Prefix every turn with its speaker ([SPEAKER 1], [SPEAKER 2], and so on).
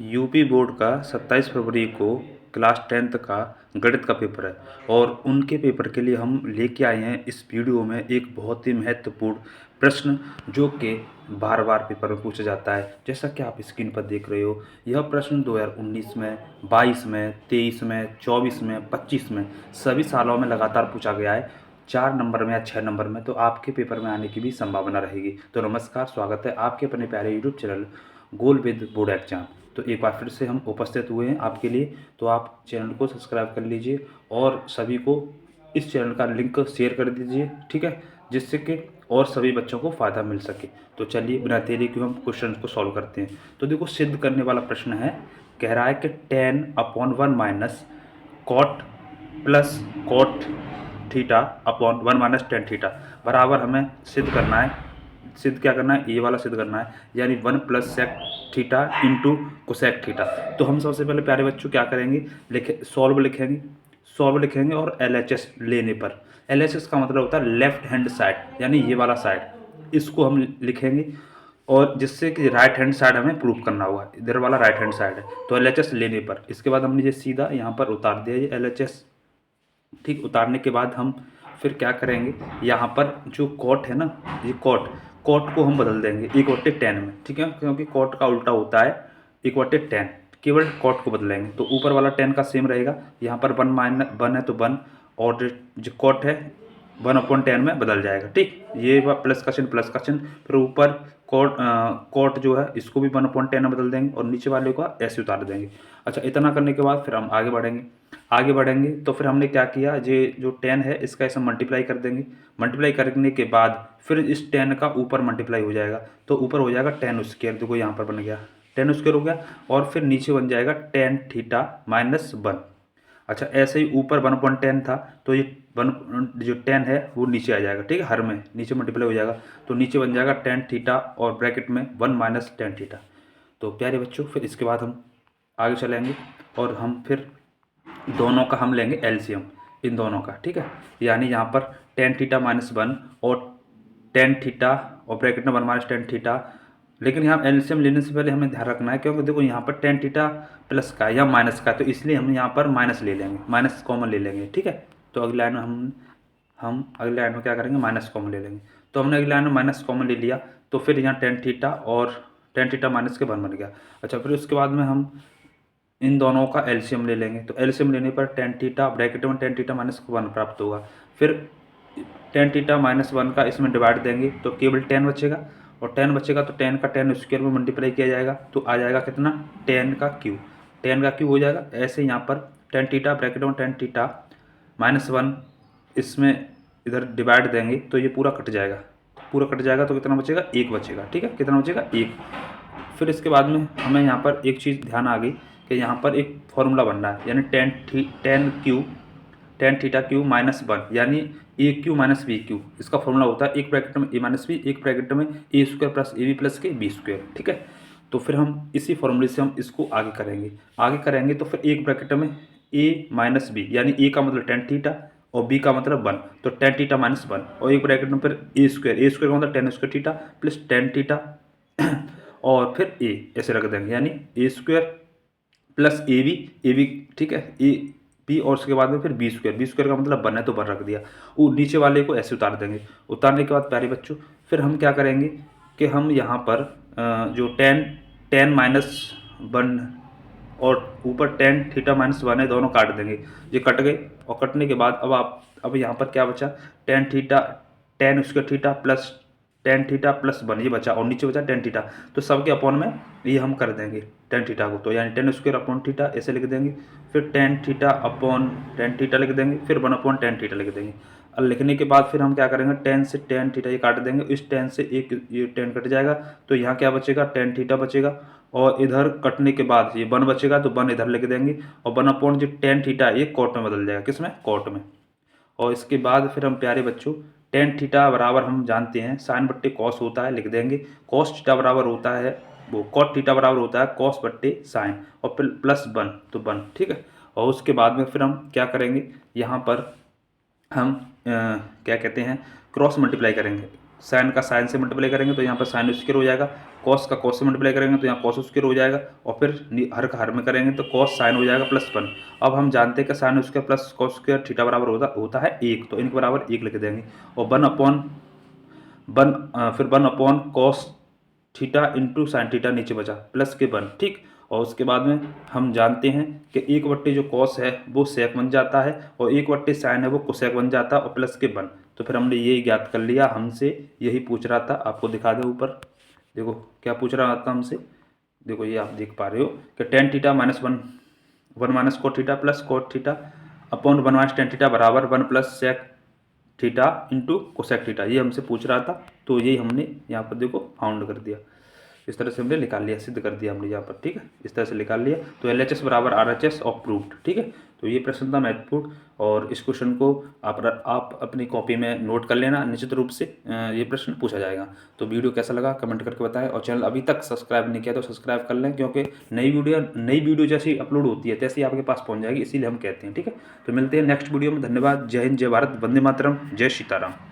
[SPEAKER 1] UP board का 27 फरवरी को class 10th का गणित का पेपर है और उनके पेपर के लिए हम लेके आए हैं इस वीडियो में एक बहुत ही महत्वपूर्ण प्रश्न जो कि बार बार पेपर में पूछा जाता है। जैसा कि आप स्क्रीन पर देख रहे हो, यह प्रश्न 2019 में, 22 में, 23 में, 24 में, 25 में सभी सालों में लगातार पूछा गया है। 4 नंबर में या 6 नंबर में तो आपके पेपर में आने की भी संभावना रहेगी। तो नमस्कार, स्वागत है आपके अपने प्यारे YouTube channel goal with board exam. तो एक बार फिर से हम उपस्थित हुए हैं आपके लिए। तो आप चैनल को सब्सक्राइब कर लीजिए और सभी को इस चैनल का लिंक शेयर कर दीजिए, ठीक है, जिससे कि और सभी बच्चों को फ़ायदा मिल सके। तो चलिए बिना देरी के हम क्वेश्चन को सॉल्व करते हैं। तो देखो, सिद्ध करने वाला प्रश्न है, कह रहा है कि 10/1 minus cot plus cot theta upon 1 minus tan theta बराबर हमें सिद्ध करना है। सिद्ध क्या करना है? ये वाला सिद्ध करना है, यानी 1 plus sec theta into cosec theta. तो हम सबसे पहले प्यारे बच्चों क्या करेंगे, सॉल्व लिखेंगे और LHS लेने पर, LHS का मतलब होता है लेफ्ट हैंड साइड, यानी ये वाला साइड, इसको हम लिखेंगे और जिससे कि राइट हैंड साइड हमें प्रूव करना होगा। इधर वाला राइट हैंड साइड है, तो LHS लेने पर इसके बाद हमने ये सीधा यहाँ पर उतार दिया ये LHS। ठीक, उतारने के बाद हम फिर क्या करेंगे, यहाँ पर जो कॉट है ना, ये कॉट को हम बदल देंगे 1/10 में, ठीक है, क्योंकि कॉट का उल्टा होता है 1/10। केवल कॉट को बदलेंगे तो ऊपर वाला 10 का सेम रहेगा। यहाँ पर 1 है तो 1, और जो कॉट है 1/10 में बदल जाएगा। ठीक, ये प्लस का चिन्ह प्लस का चिन्ह, फिर ऊपर कॉट जो है इसको भी 1/10 में बदल देंगे और नीचे वाले को ऐसे उतार देंगे। अच्छा, इतना करने के बाद फिर हम आगे बढ़ेंगे तो फिर हमने क्या किया, ये जो 10 है इसका ऐसा मल्टीप्लाई कर देंगे। मल्टीप्लाई करने के बाद फिर इस 10 का ऊपर मल्टीप्लाई हो जाएगा, तो ऊपर हो जाएगा 10 स्क्वायर। देखो यहाँ पर बन गया 10 स्क्वायर हो गया, और फिर नीचे बन जाएगा 10 थीटा माइनस 1। अच्छा, ऐसे ही ऊपर 1/10 था तो ये 1 जो 10 है वो नीचे आ जाएगा, ठीक है, हर में नीचे मल्टीप्लाई हो जाएगा, तो नीचे बन जाएगा 10 थीटा और ब्रैकेट में 1 माइनस 10 थीटा। तो प्यारे बच्चों, फिर इसके बाद हम आगे चलेंगे और हम फिर दोनों का हम लेंगे एलसीएम, इन दोनों का, ठीक है, यानी यहाँ पर 10 थीटा माइनस 1 और 10 थीटा और ब्रैकेट में 1 माइनस 10 थीटा। लेकिन यहाँ एलसीएम लेने से पहले हमें ध्यान रखना है, क्योंकि देखो यहाँ पर 10 थीटा प्लस का है या माइनस का है, तो इसलिए हम यहाँ पर माइनस ले लेंगे, माइनस कॉमन ले लेंगे, ठीक है। तो अगली लाइन में हम अगले लाइन में क्या करेंगे, माइनस कॉमन ले लेंगे। तो हमने अगली लाइन में माइनस कॉमन ले लिया, तो फिर यहाँ 10 थीटा और 10 थीटा माइनस के 1 बन गया। अच्छा, फिर उसके बाद में हम इन दोनों का एलसीएम ले लेंगे, तो एलसीएम लेने पर 10 थीटा ब्रैकेट में 10 थीटा माइनस 1 प्राप्त होगा। फिर 10 थीटा माइनस 1 का इसमें डिवाइड देंगे तो केवल 10 बचेगा, और 10 बचेगा तो 10 का 10 स्क्वायर में मल्टीप्लाई किया जाएगा, तो आ जाएगा कितना, 10 का क्यू हो जाएगा। ऐसे यहाँ पर 10 थीटा ब्रैकेट में 10 थीटा माइनस 1 इसमें इधर डिवाइड देंगे तो ये पूरा कट जाएगा, तो कितना बचेगा, 1 बचेगा, ठीक है, कितना बचेगा, 1। फिर इसके बाद में हमें यहाँ पर एक चीज़ ध्यान आ गई कि यहाँ पर एक फॉर्मूला बन रहा है, यानी 10 थीटा क्यू माइनस 1, यानी A Q minus B Q, इसका फॉर्मूला होता है एक ब्रैकेट में ए माइनस बी, एक ब्रैकेट में A square plus A B plus के बी स्क्वायर, ठीक है। तो फिर हम इसी फॉर्मूले से हम इसको आगे करेंगे तो फिर एक ब्रैकेट में ए माइनस बी, यानी ए का मतलब 10 थीटा और बी का मतलब 1, तो 10 थीटा माइनस 1, और एक ब्रैकेट में फिर ए स्क्वायर का मतलब 10 स्क्वायर थीटा प्लस 10 थीटा और फिर ए ऐसे रख देंगे, यानी ए स्क्वायर प्लस ए बी, ठीक है, ए बी, और उसके बाद में फिर बी स्क्वायर का मतलब 1 है तो 1 रख दिया। वो नीचे वाले को ऐसे उतार देंगे। उतारने के बाद प्यारे बच्चों फिर हम क्या करेंगे कि हम यहाँ पर जो 10 माइनस 1 और ऊपर 10 थीटा माइनस 1 है, दोनों काट देंगे। ये कट गए, और कटने के बाद अब यहाँ पर क्या बचा, 10 square theta plus 10 theta plus 1 ये बचा, और नीचे बचा 10 थीटा, तो सबके अपॉन में ये हम कर देंगे 10 थीटा को, तो यानी 10 स्क्वायर अपॉन थीटा ऐसे लिख देंगे, फिर 10 थीटा अपॉन 10 थीटा लिख देंगे, फिर 1 अपॉन 10 थीटा लिख देंगे। और लिखने के बाद फिर हम क्या करेंगे, 10 से 10 थीटा ये काट देंगे, इस 10 से एक ये 10 कट जाएगा, तो यहाँ क्या बचेगा, 10 थीटा बचेगा, और इधर कटने के बाद ये 1 बचेगा, तो 1 इधर लिख देंगे, और 1 अपॉन जो 10 थीटा ये कॉट में बदल जाएगा, किसमें, कॉट में। और इसके बाद फिर हम प्यारे बच्चों 10 थीटा बराबर हम जानते हैं साइन बट्टे कॉस होता है, लिख देंगे। कॉस थीटा बराबर होता है, वो कॉट थीटा बराबर होता है कॉस बट्टे साइन, और फिर प्लस 1 तो 1, ठीक है। और उसके बाद में फिर हम क्या करेंगे, यहाँ पर हम क्या कहते हैं, क्रॉस मल्टीप्लाई करेंगे। साइन का साइन से मल्टीप्लाई करेंगे तो यहाँ पर साइन स्क्वायर हो जाएगा, कॉस का कॉस से मल्टीप्लाई करेंगे तो यहाँ कॉस स्क्वायर हो जाएगा, और फिर हर का हर में करेंगे तो कॉस साइन हो जाएगा प्लस 1। अब हम जानते हैं कि sine square plus cos square theta बराबर होता है 1, तो इनके बराबर 1 लिख देंगे। और फिर 1 upon cos theta into sine theta नीचे बचा प्लस के 1, ठीक। और उसके बाद में हम जानते हैं कि 1/, जो कॉस है वो सेक बन जाता है, और 1/, साइन है वो कोसेक बन जाता है, और प्लस के 1। तो फिर हमने यही ज्ञात कर लिया, हमसे यही पूछ रहा था। आपको दिखा दे ऊपर, देखो क्या पूछ रहा था हमसे, देखो ये आप देख पा रहे हो कि tan theta minus 1 minus cot theta plus cot theta upon 1 minus tan theta बराबर 1 plus sec theta into cosec theta, ये हमसे पूछ रहा था। तो यही हमने यहाँ पर देखो फाउंड कर दिया, इस तरह से हमने निकाल लिया, सिद्ध कर दिया हमने यहाँ पर, ठीक है, इस तरह से निकाल लिया। तो LHS बराबर RHS ऑफ प्रूव्ड, ठीक है। तो ये प्रश्न था महत्वपूर्ण, और इस क्वेश्चन को आप अपनी कॉपी में नोट कर लेना, निश्चित रूप से ये प्रश्न पूछा जाएगा। तो वीडियो कैसा लगा कमेंट करके बताएं, और चैनल अभी तक सब्सक्राइब नहीं किया तो सब्सक्राइब कर लें, क्योंकि नई वीडियो जैसी अपलोड होती है तैसे ही आपके पास पहुँच जाएगी, इसीलिए हम कहते हैं, ठीक है। तो मिलते हैं नेक्स्ट वीडियो में। धन्यवाद। जय हिंद, जय भारत, वंदे मातरम, जय सीताराम।